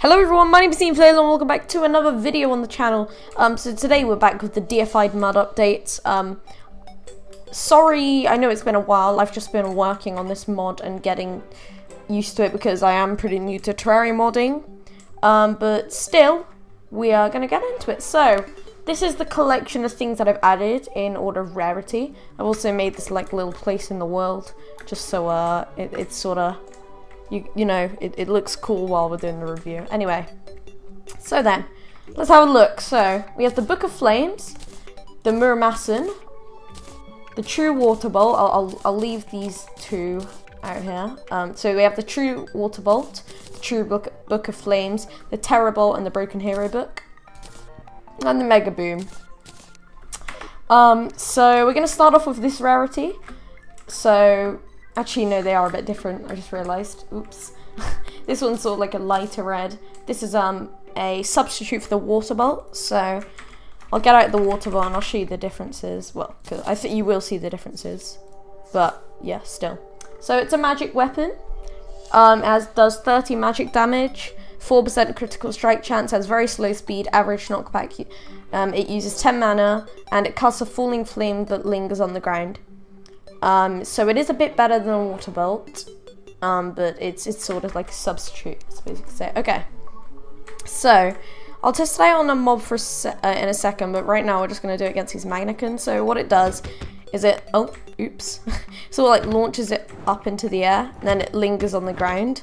Hello everyone, my name is Ian and welcome back to another video on the channel. So today we're back with the Deofied mod updates. Sorry, I know it's been a while. I've just been working on this mod and getting used to it because I am pretty new to Terraria modding. But still, we are going to get into it. So, this is the collection of things that I've added in order of rarity. I've also made this like little place in the world, just so it's sort of... You know, it looks cool while we're doing the review. Anyway, so then, let's have a look. So, we have the Book of Flames, the Murmasson, the True Water Bolt. I'll leave these two out here. So we have the True Water Bolt, the True Book of Flames, the Terror Bolt, and the Broken Hero Book, and the Mega Boom. So we're going to start off with this rarity. So... Actually, no, they are a bit different. I just realised. Oops. This one's sort of like a lighter red. This is a substitute for the water bolt. So I'll get out the water bolt and I'll show you the differences. Well, cause I think you will see the differences. But yeah, still. So it's a magic weapon. Does 30 magic damage, 4% critical strike chance, has very slow speed, average knockback. It uses 10 mana and it casts a falling flame that lingers on the ground. So it is a bit better than a water bolt, but it's sort of like a substitute, I suppose you could say. Okay, so I'll test it out on a mob for in a second, but right now we're just going to do it against his MagnaCast. So what it does is it, oh, oops, so it like launches it up into the air, and then it lingers on the ground,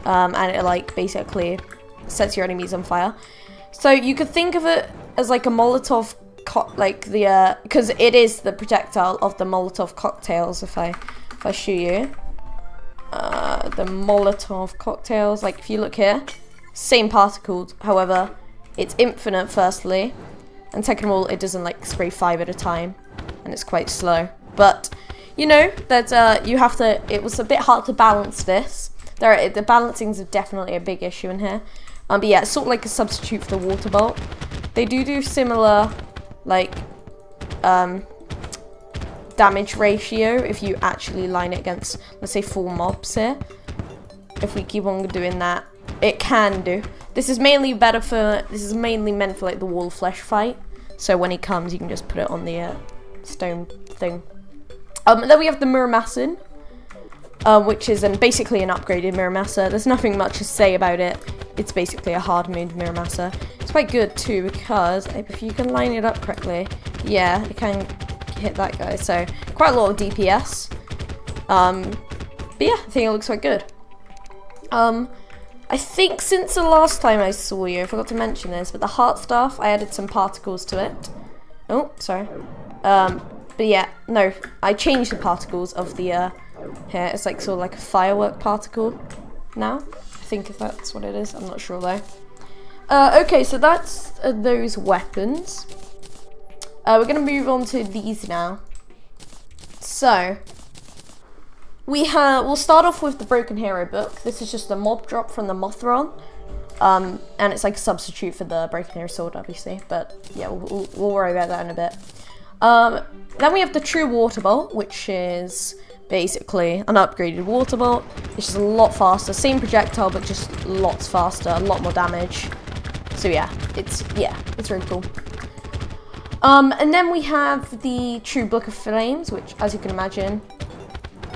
and it like basically sets your enemies on fire. So you could think of it as like a Molotov like the because it is the projectile of the Molotov cocktails. If I show you the Molotov cocktails, like if you look here, same particles, however it's infinite firstly, and second of all it doesn't like spray 5 at a time and it's quite slow. But you know that you have to, it was a bit hard to balance this. The balancing is definitely a big issue in here, but yeah, it's sort of like a substitute for the water bolt. They do similar like damage ratio if you actually line it against, let's say, 4 mobs here. If we keep on doing that, it can do. This is mainly meant for like the wall flesh fight, so when he comes you can just put it on the stone thing. Then we have the Murmasson, which is basically an upgraded Murmasson. There's nothing much to say about it. It's basically a hard mode Murmasson. It's quite good too because if you can line it up correctly, yeah, it can hit that guy. So quite a lot of DPS. But yeah, I think it looks quite good. I think since the last time I saw you, I forgot to mention this, but the heart staff, I added some particles to it. Oh, sorry. But yeah, no, I changed the particles of the here. It's like sort of like a firework particle now. I think if that's what it is, I'm not sure though. Okay, so that's those weapons. We're gonna move on to these now. So we'll start off with the Broken Hero book. This is just a mob drop from the Mothron, and it's like a substitute for the Broken Hero sword, obviously. But yeah, we'll worry about that in a bit. Then we have the True Water Bolt, which is basically an upgraded water bolt. It's just a lot faster, same projectile but just lots faster, a lot more damage. So yeah, it's really cool. And then we have the True Book of Flames, which, as you can imagine,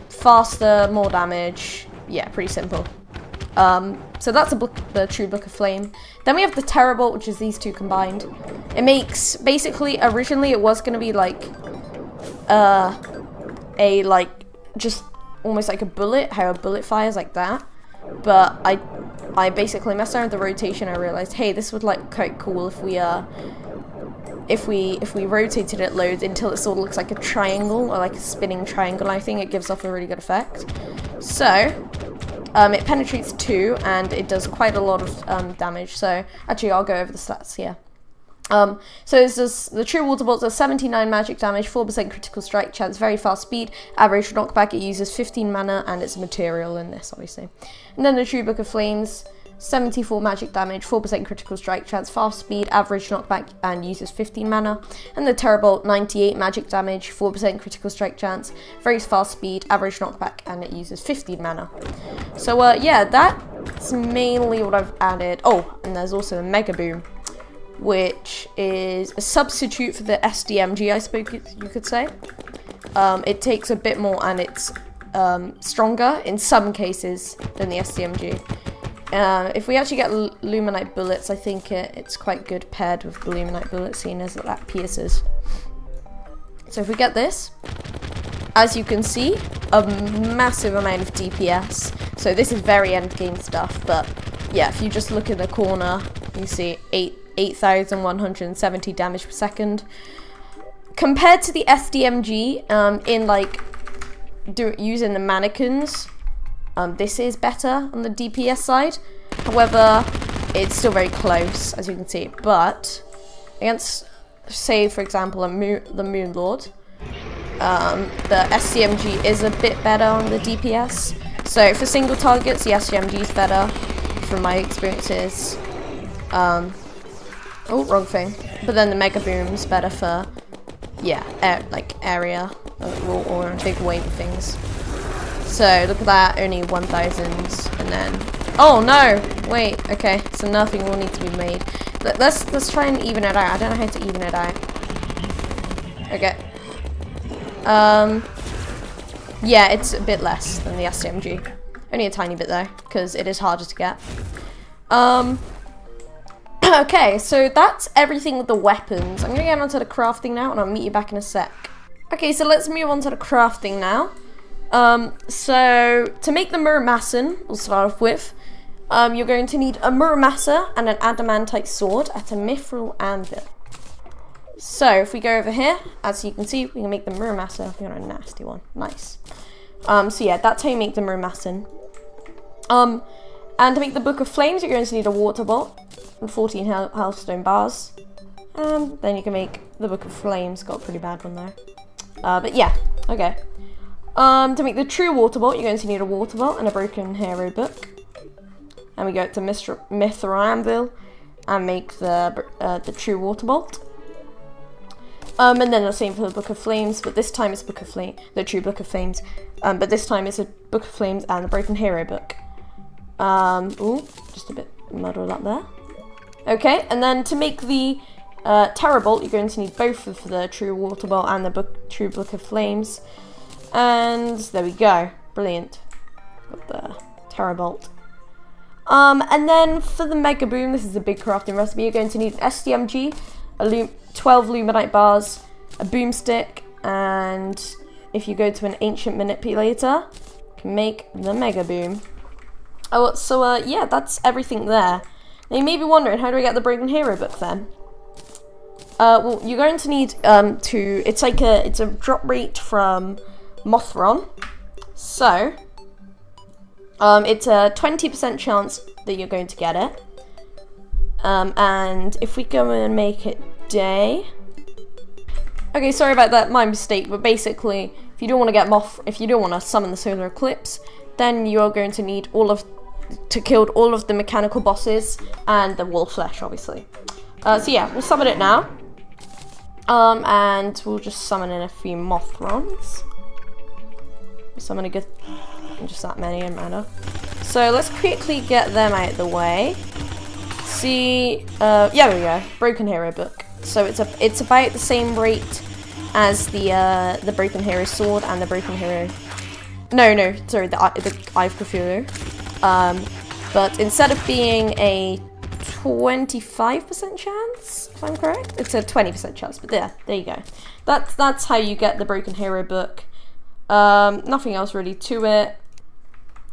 faster, more damage. Yeah, pretty simple. So that's the True Book of Flame. Then we have the Terror Bolt, which is these two combined. It makes, basically, originally it was going to be like just almost like a bullet, how a bullet fires like that. But I basically messed around with the rotation. I realized, hey, this would like quite cool if we rotated it loads until it sort of looks like a triangle, or like a spinning triangle. I think it gives off a really good effect. So it penetrates 2 and it does quite a lot of damage. So actually I'll go over the stats here. So it's just the True Water Bolt does 79 magic damage, 4% critical strike chance, very fast speed, average knockback. It uses 15 mana and it's a material in this, obviously. And then the True Book of Flames, 74 magic damage, 4% critical strike chance, fast speed, average knockback, and uses 15 mana. And the Terror Bolt, 98 magic damage, 4% critical strike chance, very fast speed, average knockback, and it uses 15 mana. So yeah, that That's mainly what I've added. Oh, and there's also the Mega Boom, which is a substitute for the SDMG, I suppose you could say. It takes a bit more and it's stronger in some cases than the SDMG. If we actually get Luminite bullets, I think it's quite good paired with the Luminite bullets, seeing as that pierces. So if we get this, as you can see, a massive amount of DPS. So this is very end game stuff, but yeah, if you just look in the corner, you see 8,170 damage per second. Compared to the SDMG, in like using the mannequins, this is better on the DPS side. However, it's still very close, as you can see. But against, say, for example, the Moon Lord, the SCMG is a bit better on the DPS. So for single targets, the SCMG is better, from my experiences. Oh, wrong thing. But then the Mega Boom's better for, yeah, like area or a big wave of things. So look at that, only 1,000s, and then, oh no, wait, okay, so nothing will need to be made. Let's try and even it out. I don't know how to even it out. Okay. Yeah, it's a bit less than the SCMG. Only a tiny bit though, because it is harder to get. Okay, so that's everything with the weapons. I'm gonna get onto the crafting now, and I'll meet you back in a sec. Okay, so let's move on to the crafting now. So to make the Muramasa, we'll start off with, you're going to need a Muramasa and an adamantite sword at a mithril anvil. So if we go over here, as you can see, we can make the Muramasa. You're a nasty one, nice. So yeah, that's how you make the Muramasa. And to make the Book of Flames, you're going to need a water bolt and 14 healthstone bars. And then you can make the Book of Flames. Got a pretty bad one there. But yeah, okay. To make the true water bolt, you're going to need a water bolt and a broken hero book. And we go to Mithril Anvil and make the true water bolt. And then the same for the Book of Flames, but this time it's the true Book of Flames. But this time it's a Book of Flames and the broken hero book. Ooh, just a bit muddled up there. Okay, and then to make the Terror Bolt, you're going to need both of the true water bolt and the true Book of Flames. And there we go, brilliant. Got the Terror Bolt. And then for the Mega Boom, this is a big crafting recipe. You're going to need an SDMG, 12 Luminite bars, a boomstick, and if you go to an ancient manipulator, you can make the Mega Boom. Oh, so yeah, that's everything there. Now you may be wondering, how do I get the Broken Hero book then? Well, you're going to need it's a drop rate from Mothron. So, it's a 20% chance that you're going to get it. And if we go and make it day. Okay, sorry about that, my mistake, but basically, if you don't want to get if you don't want to summon the solar eclipse, then you're going to need to kill all of the mechanical bosses and the wolf flesh, obviously. So yeah, we'll summon it now. And we'll just summon in a few Mothrons. Summon a good, just that many, doesn't matter. So let's quickly get them out of the way. See, yeah, there we go, Broken Hero book. So it's about the same rate as the Broken Hero sword and the Broken Hero. No, sorry, the Eye of Cthulhu. But instead of being a 25% chance, if I'm correct, it's a 20% chance. But there you go. That's how you get the Broken Hero book. Nothing else really to it.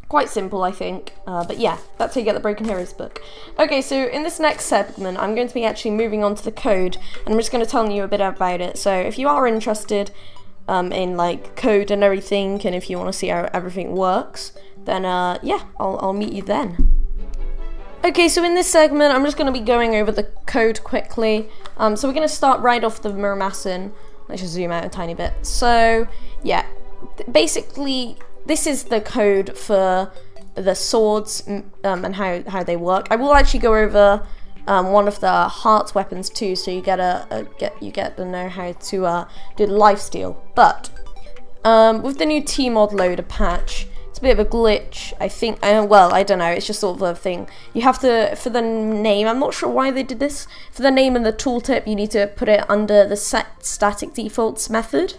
Quite simple, I think. But yeah, that's how you get the Broken Heroes book. Okay, so in this next segment, I'm going to be actually moving on to the code, and I'm just going to tell you a bit about it. So if you are interested in like code and everything, and if you want to see how everything works, then yeah, I'll meet you then. Okay, so in this segment, I'm just going to be going over the code quickly. So we're going to start right off the Muramasa. Let's just zoom out a tiny bit. So yeah, basically, this is the code for the swords and how they work. I will actually go over one of the heart weapons too, so you get to know how to do the lifesteal. But with the new T-mod loader patch, it's a bit of a glitch, I think. Well, I don't know, it's just sort of a thing. You have to, for the name, I'm not sure why they did this. For the name and the tooltip, you need to put it under the set static defaults method.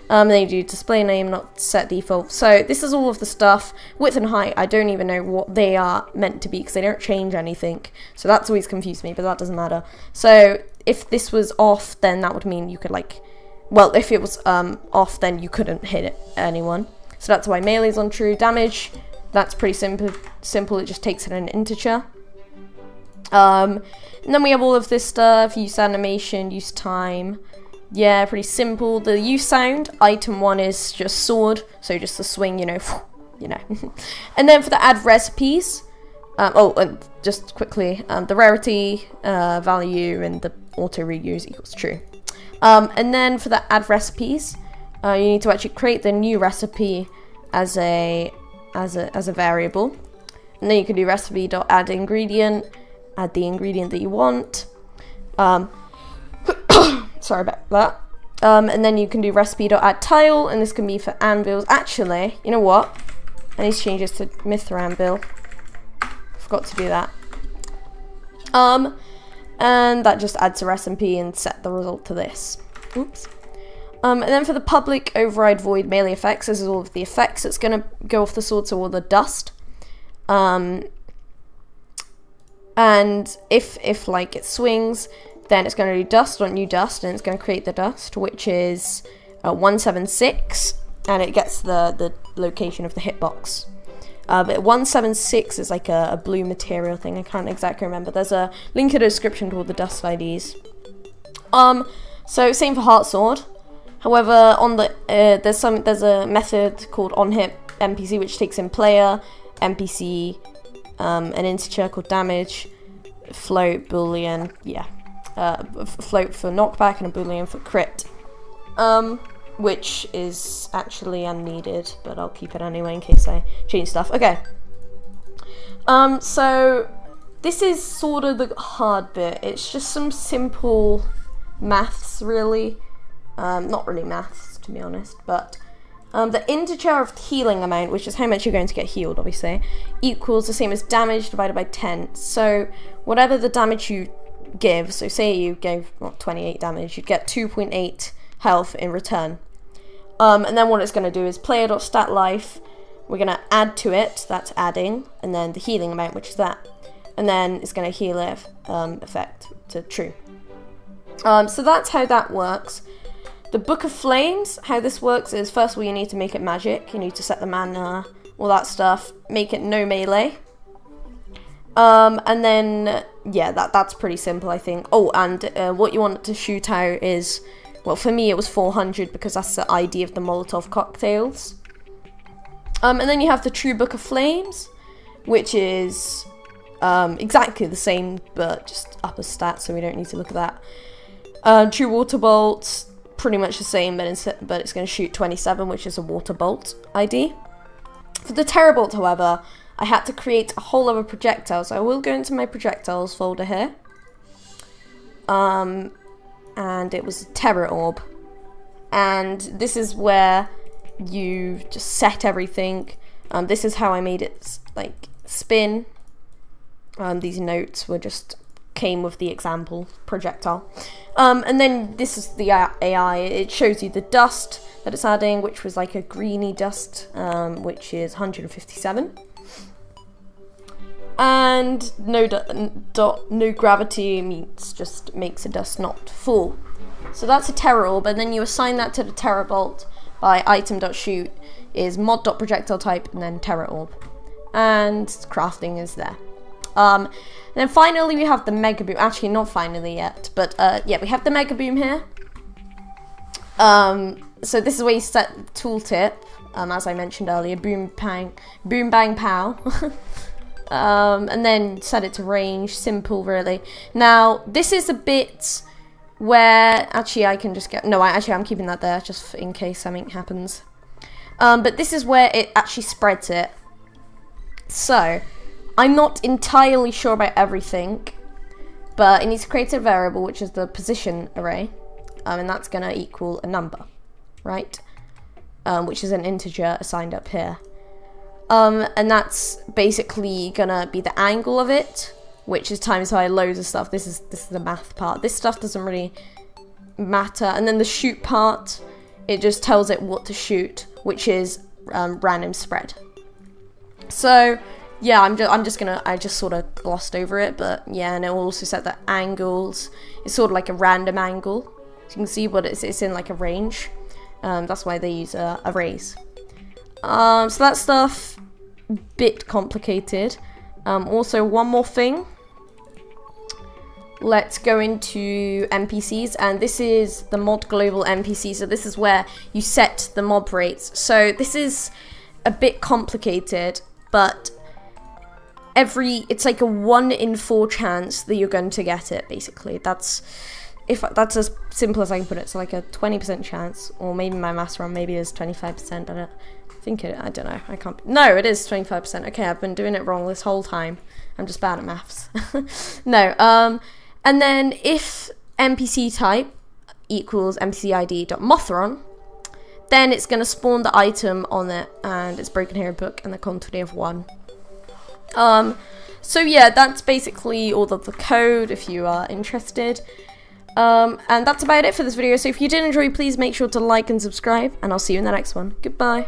They do display name, not set default. So this is all of the stuff. Width and height, I don't even know what they are meant to be because they don't change anything. So that's always confused me, but that doesn't matter. So if this was off, then that would mean you could like, well, if it was off, then you couldn't hit anyone. So that's why melee's on true. Damage, that's pretty simple. It just takes in an integer. And then we have all of this stuff, use animation, use time. Yeah, pretty simple. The use sound, item 1 is just sword, so just the swing, you know. And then for the add recipes, and just quickly, the rarity value and the auto reuse equals true. And then for the add recipes, you need to actually create the new recipe as a variable, and then you can do recipe.add ingredient, add the ingredient that you want. Sorry about that. And then you can do recipe.add tile, and this can be for anvils. Actually, you know what? I need to change this to Mithra anvil. Forgot to do that. And that just adds a recipe and set the result to this. Oops. And then for the public override void melee effects, this is all of the effects that's going to go off the sword, so all the dust. And if like it swings, then it's going to do dust on new dust, and it's going to create the dust, which is 176, and it gets the location of the hitbox. But 176 is like a blue material thing. I can't exactly remember. There's a link in the description to all the dust IDs. So same for heart sword. However, on the there's a method called onHit NPC which takes in player, NPC, an integer called damage, float, boolean, yeah. Float for knockback and a boolean for crit, which is actually unneeded, but I'll keep it anyway in case I change stuff. Okay, so this is sort of the hard bit. It's just some simple maths, really. Not really maths, to be honest, but the integer of healing amount, which is how much you're going to get healed, obviously, equals the same as damage divided by 10. So whatever the damage you give, so say you gave 28 damage, you'd get 2.8 health in return. And then what it's going to do is player.statLife, we're going to add to it, that's adding, and then the healing amount, which is that, and then it's going to heal effect to true. So that's how that works. The Book of Flames, how this works is, first of all, you need to make it magic, you need to set the mana, all that stuff, make it no melee. And then, yeah, that's pretty simple, I think. Oh, and what you want to shoot out is, well, for me it was 400 because that's the ID of the Molotov cocktails. And then you have the True Book of Flames, which is exactly the same, but just upper stats, so we don't need to look at that. True Water Bolt, pretty much the same, but it's going to shoot 27, which is a Water Bolt ID. For the Terrabolt, however, I had to create a whole other projectile, so I will go into my projectiles folder here. And it was a Terror Orb. And this is where you just set everything. This is how I made it, like, spin. These notes came with the example projectile. And then this is the AI. It shows you the dust that it's adding, which was like a greeny dust, which is 157. And no gravity means just makes a dust not fall. So that's a Terror Orb, and then you assign that to the Terrabolt by item.shoot is mod.projectile type and then Terror Orb. And crafting is there. And then finally we have the Mega Boom. Actually, not finally yet, but yeah, we have the Mega Boom here. So this is where you set the tooltip, as I mentioned earlier, boom bang pow. And then set it to range, simple really. Now, this is a bit where, actually I can just get, no, I'm keeping that there just in case something happens. But this is where it actually spreads it. So, I'm not entirely sure about everything, but it needs to create a variable, which is the position array, and that's going to equal a number, right? Which is an integer assigned up here. And that's basically gonna be the angle of it, which is times by loads of stuff. This is the math part. This stuff doesn't really matter. And then the shoot part, it just tells it what to shoot, which is random spread. So yeah, I just sort of glossed over it, but yeah, and it will also set the angles. It's sort of like a random angle. So you can see what it's in like a range. That's why they use arrays. So that stuff, bit complicated. Also, one more thing. Let's go into NPCs, and this is the mod global NPC. So this is where you set the mob rates. So this is a bit complicated, but it's like a 1 in 4 chance that you're going to get it. Basically, that's as simple as I can put it. So like a 20% chance, or maybe my maths wrong. Maybe it's 25%. I don't know. I can't. No, it is 25%. Okay, I've been doing it wrong this whole time. I'm just bad at maths. No. And then if NPC type equals NPC ID.mothron, then it's going to spawn the item on it, and it's broken here book and the quantity of 1. So yeah, that's basically all of the code if you are interested. And that's about it for this video. So if you did enjoy, please make sure to like and subscribe, and I'll see you in the next one. Goodbye.